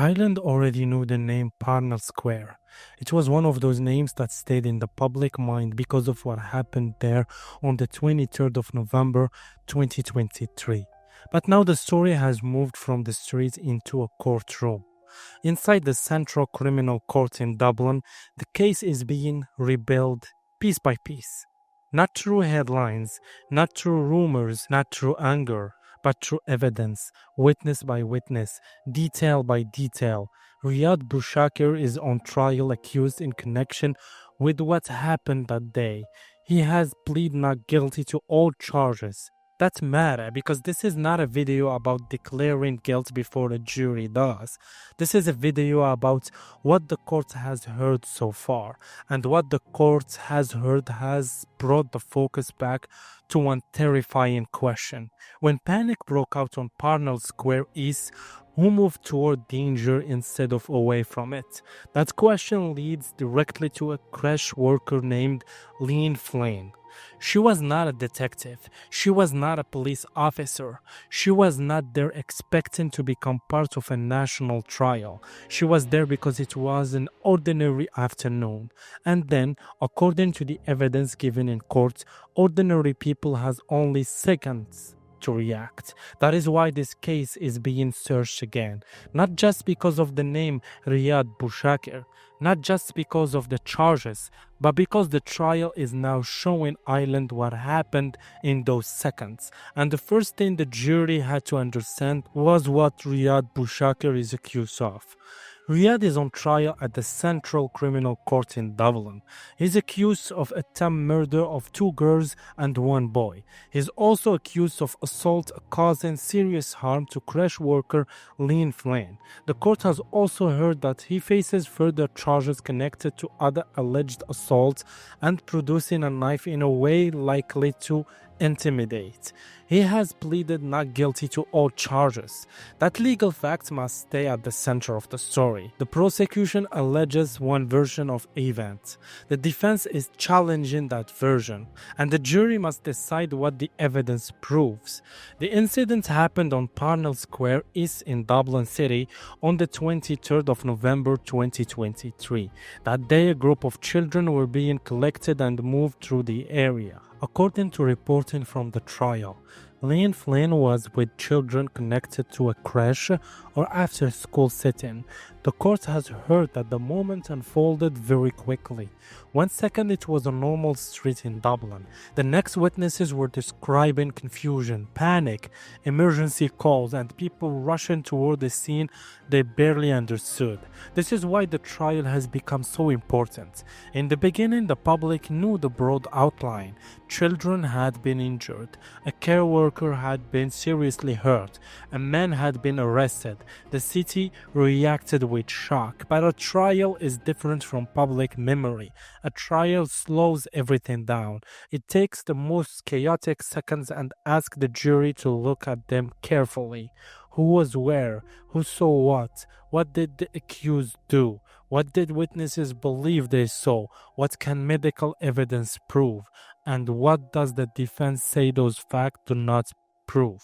Ireland already knew the name Parnell Square. It was one of those names that stayed in the public mind because of what happened there on the 23rd of November 2023. But now the story has moved from the streets into a courtroom. Inside the Central Criminal Court in Dublin, the case is being rebuilt piece by piece. Not through headlines, not through rumors, not through anger, but through evidence, witness by witness, detail by detail. Riad Bouchaker is on trial accused in connection with what happened that day. He has pleaded not guilty to all charges. That matters because this is not a video about declaring guilt before a jury does. This is a video about what the court has heard so far, and what the court has heard has brought the focus back to one terrifying question. When panic broke out on Parnell Square East, who moved toward danger instead of away from it? That question leads directly to a crèche worker named Leanne Flynn. She was not a detective. She was not a police officer. She was not there expecting to become part of a national trial. She was there because it was an ordinary afternoon. And then, according to the evidence given in court, ordinary people has only seconds to react. That is why this case is being searched again. Not just because of the name Riad Bouchaker, not just because of the charges, but because the trial is now showing Ireland what happened in those seconds. And the first thing the jury had to understand was what Riad Bouchaker is accused of. Riad is on trial at the Central Criminal Court in Dublin. He's accused of attempted murder of 2 girls and 1 boy. He's also accused of assault causing serious harm to crèche worker Leanne Flynn. The court has also heard that he faces further charges connected to other alleged assaults and producing a knife in a way likely to intimidate. He has pleaded not guilty to all charges. That legal fact must stay at the center of the story. The prosecution alleges one version of events. The defense is challenging that version, and the jury must decide what the evidence proves. The incident happened on Parnell Square East in Dublin City on the 23rd of November 2023. That day, a group of children were being collected and moved through the area. According to reporting from the trial, Leanne Flynn was with children connected to a crèche or after-school setting. The court has heard that the moment unfolded very quickly. 1 second it was a normal street in Dublin. The next witnesses were describing confusion, panic, emergency calls, and people rushing toward the scene they barely understood. This is why the trial has become so important. In the beginning, the public knew the broad outline. Children had been injured. A care worker had been seriously hurt. A man had been arrested. The city reacted with shock. But a trial is different from public memory. A trial slows everything down. It takes the most chaotic seconds and asks the jury to look at them carefully. Who was where? Who saw what? What did the accused do? What did witnesses believe they saw? What can medical evidence prove? And what does the defense say those facts do not prove?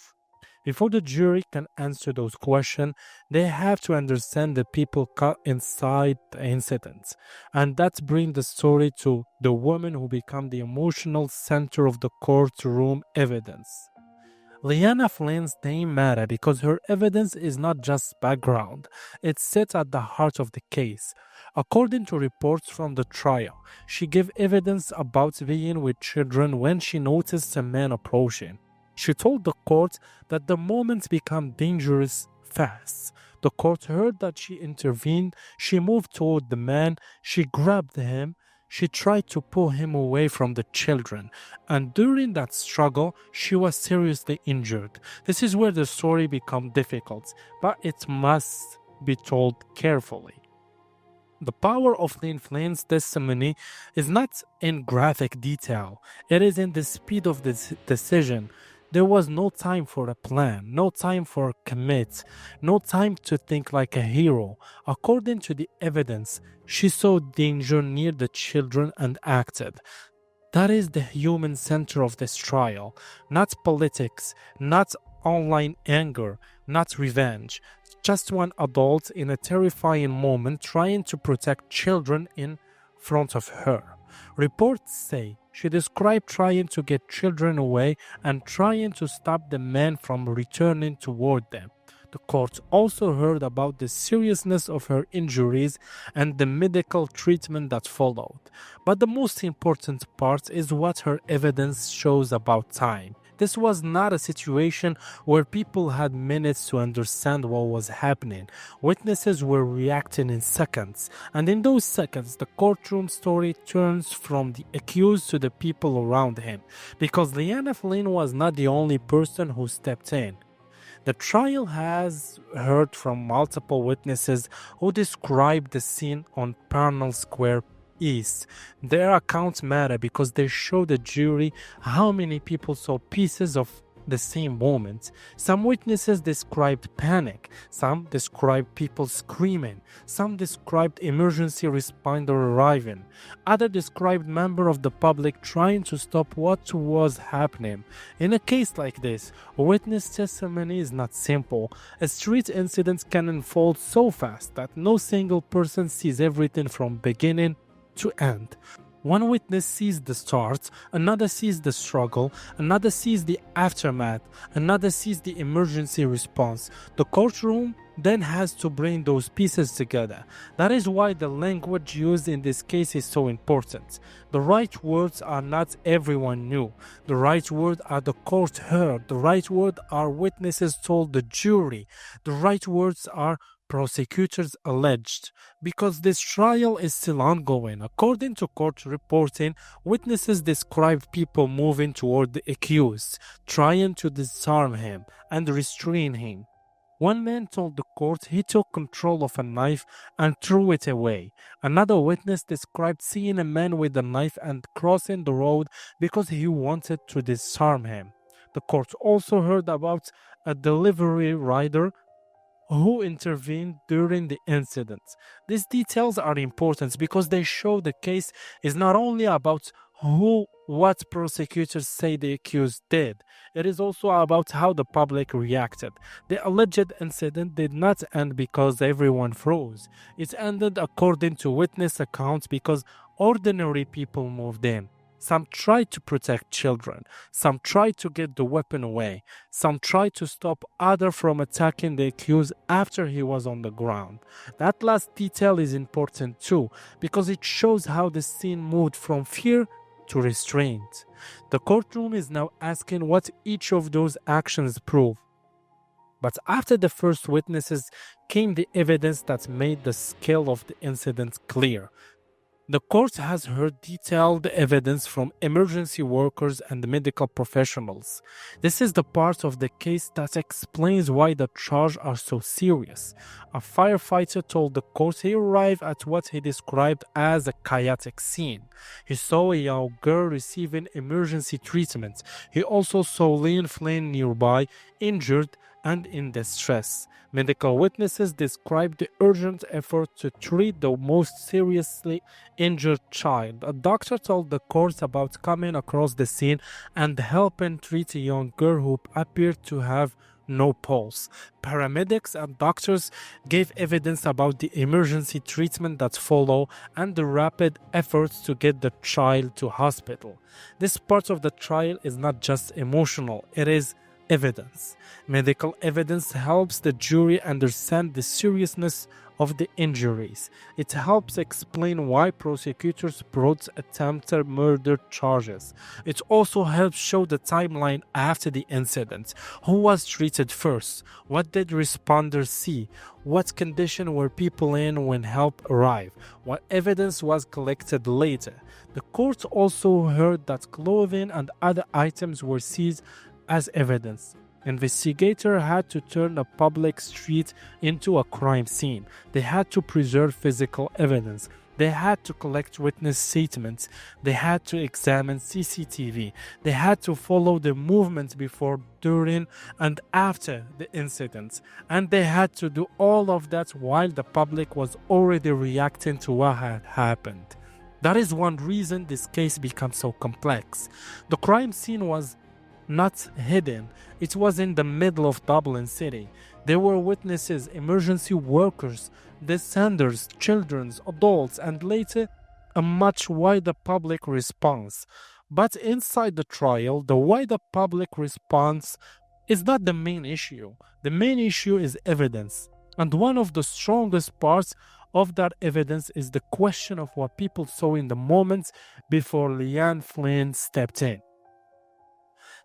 Before the jury can answer those questions, they have to understand the people caught inside the incident. And that brings the story to the woman who became the emotional center of the courtroom evidence. Leanne Flynn's name matters because her evidence is not just background, it sits at the heart of the case. According to reports from the trial, she gave evidence about being with children when she noticed a man approaching. She told the court that the moment became dangerous fast. The court heard that she intervened, she moved toward the man, she grabbed him, she tried to pull him away from the children, and during that struggle, she was seriously injured. This is where the story becomes difficult, but it must be told carefully. The power of Leanne Flynn's testimony is not in graphic detail, it is in the speed of this decision. There was no time for a plan, no time for a commit, no time to think like a hero. According to the evidence, she saw danger near the children and acted. That is the human center of this trial, not politics, not online anger, not revenge, just one adult in a terrifying moment trying to protect children in front of her. Reports say she described trying to get children away and trying to stop the men from returning toward them. The court also heard about the seriousness of her injuries and the medical treatment that followed. But the most important part is what her evidence shows about time. This was not a situation where people had minutes to understand what was happening. Witnesses were reacting in seconds, and in those seconds, the courtroom story turns from the accused to the people around him, because Leanne Flynn was not the only person who stepped in. The trial has heard from multiple witnesses who described the scene on Parnell Square East. Their accounts matter because they show the jury how many people saw pieces of the same moment. Some witnesses described panic, some described people screaming, some described emergency responder arriving, others described members of the public trying to stop what was happening. In a case like this, witness testimony is not simple. A street incident can unfold so fast that no single person sees everything from beginning to end. One witness sees the start, another sees the struggle, another sees the aftermath, another sees the emergency response. The courtroom then has to bring those pieces together. That is why the language used in this case is so important. The right words are not everyone knew. The right words are the court heard. The right words are witnesses told the jury. The right words are prosecutors alleged, because this trial is still ongoing. According to court reporting, witnesses described people moving toward the accused, trying to disarm him and restrain him. One man told the court he took control of a knife and threw it away. Another witness described seeing a man with a knife and crossing the road because he wanted to disarm him. The court also heard about a delivery rider who intervened during the incident. These details are important because they show the case is not only about what prosecutors say the accused did, it is also about how the public reacted. The alleged incident did not end because everyone froze. It ended, according to witness accounts, because ordinary people moved in. Some tried to protect children. Some tried to get the weapon away. Some tried to stop others from attacking the accused after he was on the ground. That last detail is important too, because it shows how the scene moved from fear to restraint. The courtroom is now asking what each of those actions prove. But after the first witnesses came the evidence that made the scale of the incident clear. The court has heard detailed evidence from emergency workers and medical professionals. This is the part of the case that explains why the charges are so serious. A firefighter told the court he arrived at what he described as a chaotic scene. He saw a young girl receiving emergency treatment. He also saw Leanne Flynn nearby, injured and in distress. Medical witnesses described the urgent effort to treat the most seriously injured child. A doctor told the court about coming across the scene and helping treat a young girl who appeared to have no pulse. Paramedics and doctors gave evidence about the emergency treatment that followed and the rapid efforts to get the child to hospital. This part of the trial is not just emotional, it is evidence. Medical evidence helps the jury understand the seriousness of the injuries. It helps explain why prosecutors brought attempted murder charges. It also helps show the timeline after the incident. Who was treated first? What did responders see? What condition were people in when help arrived? What evidence was collected later? The court also heard that clothing and other items were seized as evidence. Investigators had to turn a public street into a crime scene. They had to preserve physical evidence. They had to collect witness statements. They had to examine CCTV. They had to follow the movements before, during, and after the incident. And they had to do all of that while the public was already reacting to what had happened. That is one reason this case becomes so complex. The crime scene was not hidden. It was in the middle of Dublin city. There were witnesses, emergency workers, descendants, children, adults, and later a much wider public response. But inside the trial, the wider public response is not the main issue. The main issue is evidence. And one of the strongest parts of that evidence is the question of what people saw in the moments before Leanne Flynn stepped in.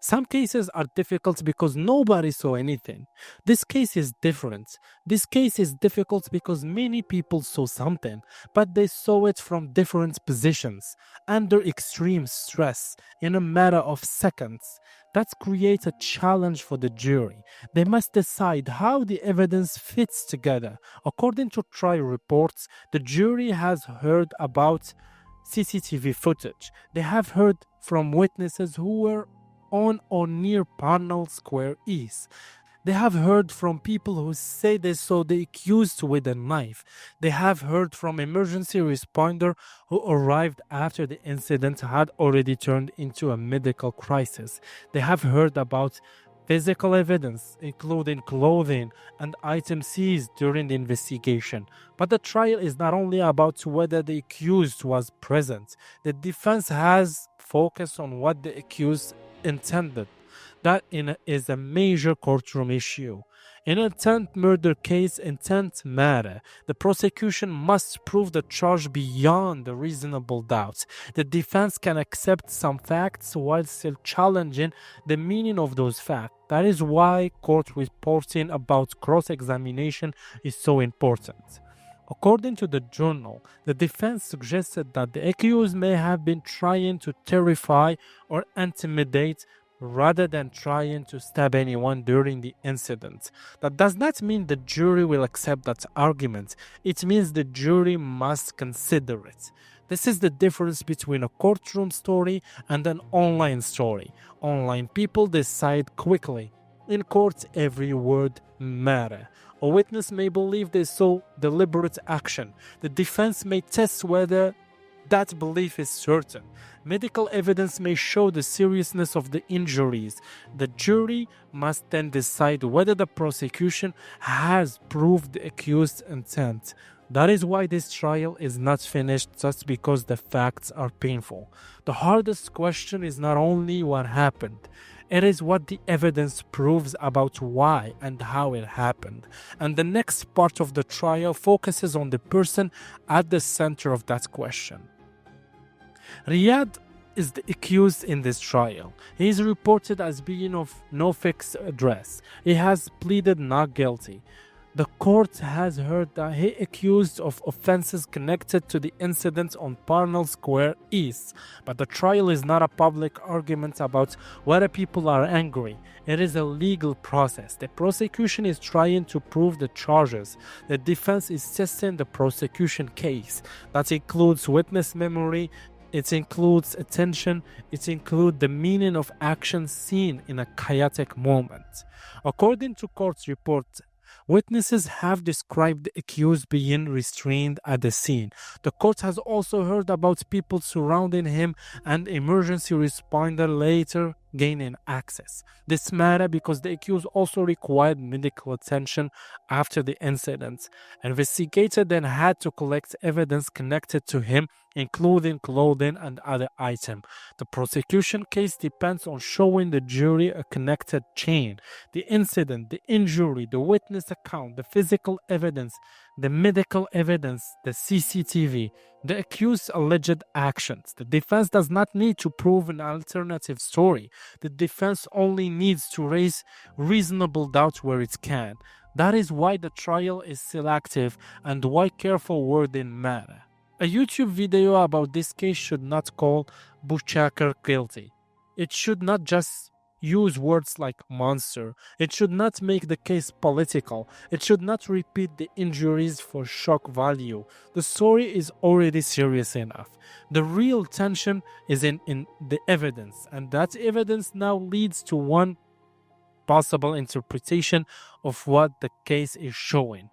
Some cases are difficult because nobody saw anything. This case is different. This case is difficult because many people saw something, but they saw it from different positions, under extreme stress, in a matter of seconds. That creates a challenge for the jury. They must decide how the evidence fits together. According to trial reports, the jury has heard about CCTV footage. They have heard from witnesses who were on or near Parnell Square East. They have heard from people who say they saw the accused with a knife. They have heard from emergency responder who arrived after the incident had already turned into a medical crisis. They have heard about physical evidence, including clothing and items seized during the investigation. But the trial is not only about whether the accused was present. The defense has focused on what the accused intended. That is a major courtroom issue. In an intent murder case, intent matter. The prosecution must prove the charge beyond a reasonable doubt. The defense can accept some facts while still challenging the meaning of those facts. That is why court reporting about cross-examination is so important. According to the journal, the defense suggested that the accused may have been trying to terrify or intimidate rather than trying to stab anyone during the incident. That does not mean the jury will accept that argument. It means the jury must consider it. This is the difference between a courtroom story and an online story. Online people decide quickly. In court, every word matters. A witness may believe they saw deliberate action. The defense may test whether that belief is certain. Medical evidence may show the seriousness of the injuries. The jury must then decide whether the prosecution has proved the accused's intent. That is why this trial is not finished just because the facts are painful. The hardest question is not only what happened, it is what the evidence proves about why and how it happened. And the next part of the trial focuses on the person at the center of that question. Riad is the accused in this trial. He is reported as being of no fixed address. He has pleaded not guilty. The court has heard that he accused of offenses connected to the incident on Parnell Square East. But the trial is not a public argument about whether people are angry. It is a legal process. The prosecution is trying to prove the charges. The defense is testing the prosecution case. That includes witness memory. It includes attention. It includes the meaning of actions seen in a chaotic moment. According to court reports, witnesses have described the accused being restrained at the scene. The court has also heard about people surrounding him and emergency responder later gaining access. This matters because the accused also required medical attention after the incident. Investigators then had to collect evidence connected to him, including clothing and other items. The prosecution case depends on showing the jury a connected chain. The incident, the injury, the witness account, the physical evidence, the medical evidence, the CCTV, the accused's alleged actions. The defense does not need to prove an alternative story. The defense only needs to raise reasonable doubt where it can. That is why the trial is selective and why careful wording matters. A YouTube video about this case should not call Bouchaker guilty. It should not just use words like monster. It should not make the case political. It should not repeat the injuries for shock value. The story is already serious enough. The real tension is in the evidence, and that evidence now leads to one possible interpretation of what the case is showing.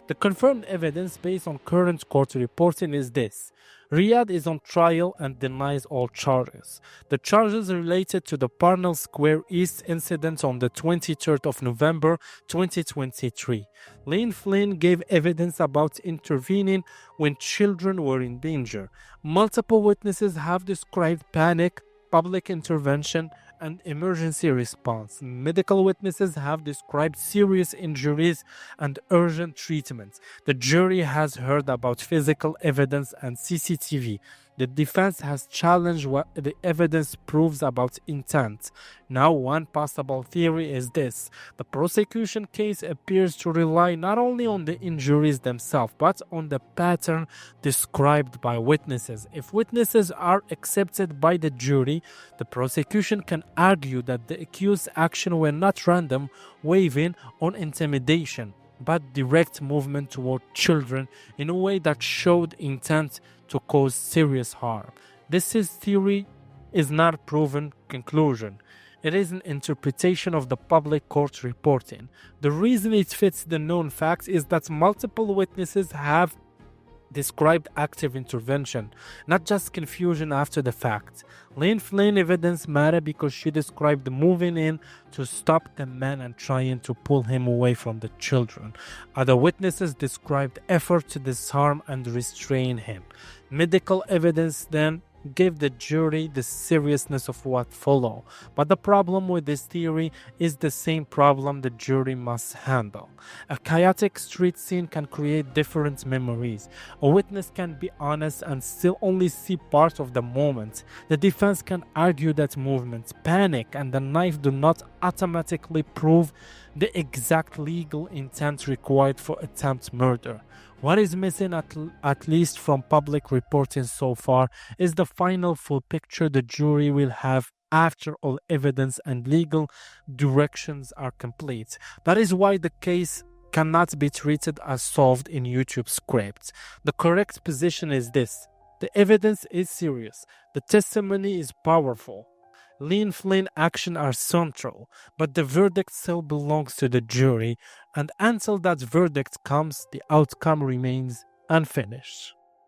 The confirmed evidence based on current court reporting is this. Riad is on trial and denies all charges. The charges related to the Parnell Square East incident on the 23rd of November 2023. Leanne Flynn gave evidence about intervening when children were in danger. Multiple witnesses have described panic, public intervention, and emergency response. Medical witnesses have described serious injuries and urgent treatment. The jury has heard about physical evidence and CCTV. The defense has challenged what the evidence proves about intent. Now, one possible theory is this: the prosecution case appears to rely not only on the injuries themselves, but on the pattern described by witnesses. If witnesses are accepted by the jury, the prosecution can argue that the accused's actions were not random, waving on intimidation, but direct movement toward children in a way that showed intent to cause serious harm. Theory is not a proven conclusion. It is an interpretation of the public court reporting. The reason it fits the known facts is that multiple witnesses have described active intervention, not just confusion after the fact. Leanne Flynn evidence mattered because she described moving in to stop the man and trying to pull him away from the children. Other witnesses described effort to disarm and restrain him. Medical evidence then gave the jury the seriousness of what followed. But the problem with this theory is the same problem the jury must handle. A chaotic street scene can create different memories. A witness can be honest and still only see part of the moment. The defense can argue that movement, panic, and the knife do not automatically prove the exact legal intent required for attempt murder. What is missing, at least from public reporting so far, is the final full picture the jury will have after all evidence and legal directions are complete. That is why the case cannot be treated as solved in YouTube scripts. The correct position is this: the evidence is serious, the testimony is powerful, Leanne Flynn actions are central, but the verdict still belongs to the jury, and until that verdict comes, the outcome remains unfinished.